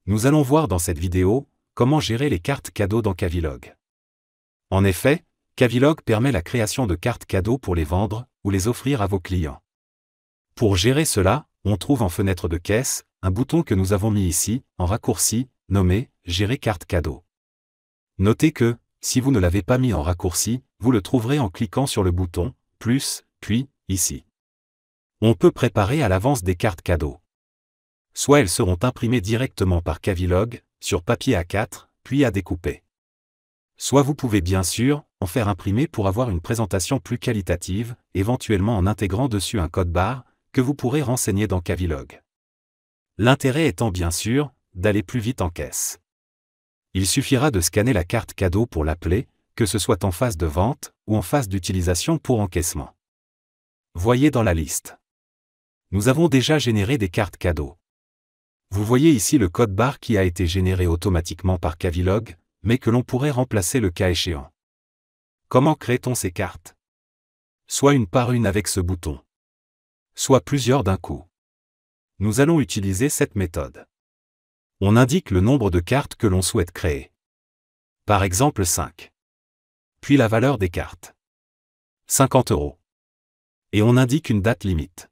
Nous allons voir dans cette vidéo comment gérer les cartes cadeaux dans Kavilog. En effet, Kavilog permet la création de cartes cadeaux pour les vendre ou les offrir à vos clients. Pour gérer cela, on trouve en fenêtre de caisse un bouton que nous avons mis ici, en raccourci, nommé « Gérer carte cadeau ». Notez que, si vous ne l'avez pas mis en raccourci, vous le trouverez en cliquant sur le bouton « Plus », puis, ici. On peut préparer à l'avance des cartes cadeaux. Soit elles seront imprimées directement par Kavilog, sur papier A4, puis à découper. Soit vous pouvez bien sûr en faire imprimer pour avoir une présentation plus qualitative, éventuellement en intégrant dessus un code barre, que vous pourrez renseigner dans Kavilog. L'intérêt étant bien sûr d'aller plus vite en caisse. Il suffira de scanner la carte cadeau pour l'appeler, que ce soit en phase de vente ou en phase d'utilisation pour encaissement. Voyez dans la liste. Nous avons déjà généré des cartes cadeaux. Vous voyez ici le code barre qui a été généré automatiquement par Kavilog, mais que l'on pourrait remplacer le cas échéant. Comment crée-t-on ces cartes? Soit une par une avec ce bouton. Soit plusieurs d'un coup. Nous allons utiliser cette méthode. On indique le nombre de cartes que l'on souhaite créer. Par exemple 5. Puis la valeur des cartes. 50 €. Et on indique une date limite.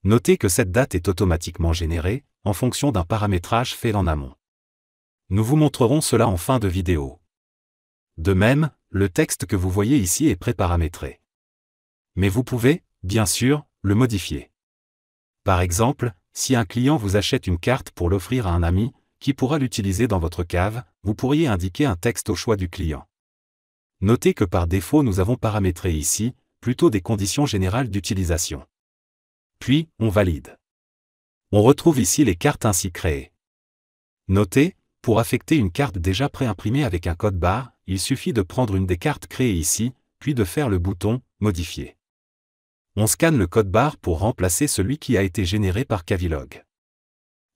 Notez que cette date est automatiquement générée, en fonction d'un paramétrage fait en amont. Nous vous montrerons cela en fin de vidéo. De même, le texte que vous voyez ici est préparamétré. Mais vous pouvez, bien sûr, le modifier. Par exemple, si un client vous achète une carte pour l'offrir à un ami, qui pourra l'utiliser dans votre cave, vous pourriez indiquer un texte au choix du client. Notez que par défaut nous avons paramétré ici, plutôt des conditions générales d'utilisation. Puis, on valide. On retrouve ici les cartes ainsi créées. Notez, pour affecter une carte déjà pré-imprimée avec un code barre, il suffit de prendre une des cartes créées ici, puis de faire le bouton « Modifier ». On scanne le code barre pour remplacer celui qui a été généré par Kavilog.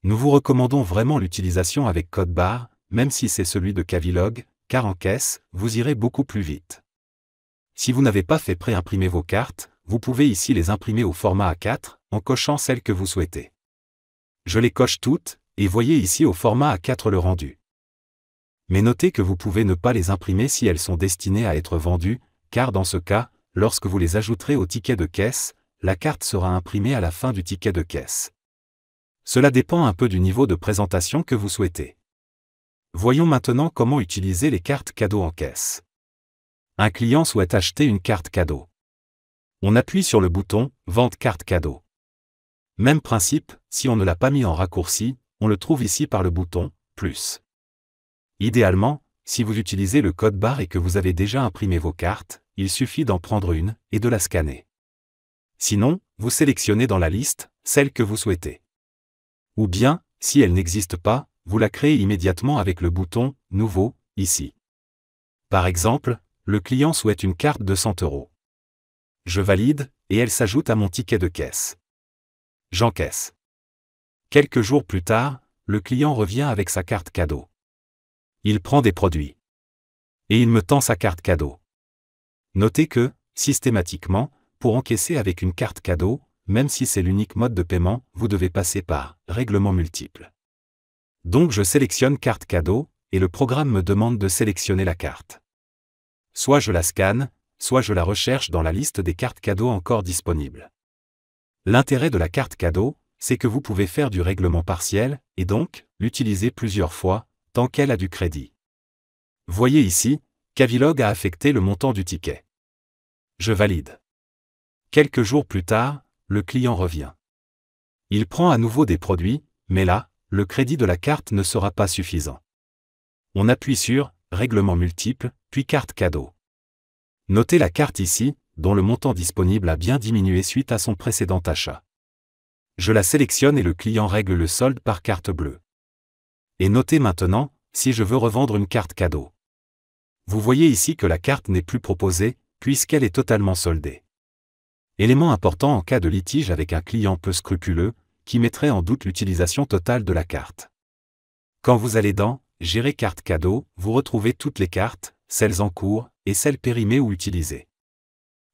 Nous vous recommandons vraiment l'utilisation avec code barre, même si c'est celui de Kavilog, car en caisse, vous irez beaucoup plus vite. Si vous n'avez pas fait pré-imprimer vos cartes, vous pouvez ici les imprimer au format A4, en cochant celles que vous souhaitez. Je les coche toutes, et voyez ici au format A4 le rendu. Mais notez que vous pouvez ne pas les imprimer si elles sont destinées à être vendues, car dans ce cas, lorsque vous les ajouterez au ticket de caisse, la carte sera imprimée à la fin du ticket de caisse. Cela dépend un peu du niveau de présentation que vous souhaitez. Voyons maintenant comment utiliser les cartes cadeaux en caisse. Un client souhaite acheter une carte cadeau. On appuie sur le bouton « Vente carte cadeau ». Même principe, si on ne l'a pas mis en raccourci, on le trouve ici par le bouton « Plus ». Idéalement, si vous utilisez le code barre et que vous avez déjà imprimé vos cartes, il suffit d'en prendre une et de la scanner. Sinon, vous sélectionnez dans la liste celle que vous souhaitez. Ou bien, si elle n'existe pas, vous la créez immédiatement avec le bouton « Nouveau » ici. Par exemple, le client souhaite une carte de 100 €. Je valide, et elle s'ajoute à mon ticket de caisse. J'encaisse. Quelques jours plus tard, le client revient avec sa carte cadeau. Il prend des produits. Et il me tend sa carte cadeau. Notez que, systématiquement, pour encaisser avec une carte cadeau, même si c'est l'unique mode de paiement, vous devez passer par « Règlement multiple ». Donc je sélectionne carte cadeau, et le programme me demande de sélectionner la carte. Soit je la scanne, soit je la recherche dans la liste des cartes cadeaux encore disponibles. L'intérêt de la carte cadeau, c'est que vous pouvez faire du règlement partiel, et donc, l'utiliser plusieurs fois, tant qu'elle a du crédit. Voyez ici, Kavilog a affecté le montant du ticket. Je valide. Quelques jours plus tard, le client revient. Il prend à nouveau des produits, mais là, le crédit de la carte ne sera pas suffisant. On appuie sur « Règlement multiple », puis « Carte cadeau ». Notez la carte ici, dont le montant disponible a bien diminué suite à son précédent achat. Je la sélectionne et le client règle le solde par carte bleue. Et notez maintenant, si je veux revendre une carte cadeau. Vous voyez ici que la carte n'est plus proposée, puisqu'elle est totalement soldée. Élément important en cas de litige avec un client peu scrupuleux, qui mettrait en doute l'utilisation totale de la carte. Quand vous allez dans « Gérer carte cadeau », vous retrouvez toutes les cartes, celles en cours, et celles périmées ou utilisées.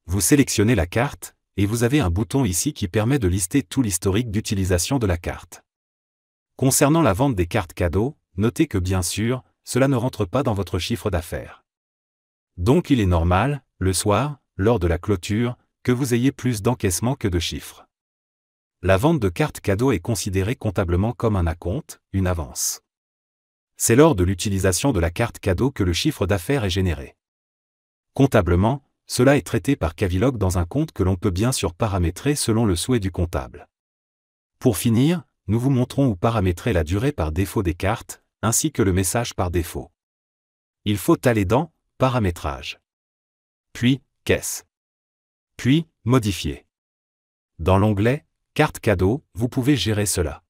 Vous sélectionnez la carte, et vous avez un bouton ici qui permet de lister tout l'historique d'utilisation de la carte. Concernant la vente des cartes cadeaux, notez que bien sûr, cela ne rentre pas dans votre chiffre d'affaires. Donc il est normal, le soir, lors de la clôture, que vous ayez plus d'encaissement que de chiffres. La vente de cartes cadeaux est considérée comptablement comme un acompte, une avance. C'est lors de l'utilisation de la carte cadeau que le chiffre d'affaires est généré. Comptablement, cela est traité par Cavilog dans un compte que l'on peut bien sûr paramétrer selon le souhait du comptable. Pour finir, nous vous montrons où paramétrer la durée par défaut des cartes, ainsi que le message par défaut. Il faut aller dans « Paramétrage ». Puis « Caisse ». Puis « Modifier ». Dans l'onglet « Carte cadeau », vous pouvez gérer cela.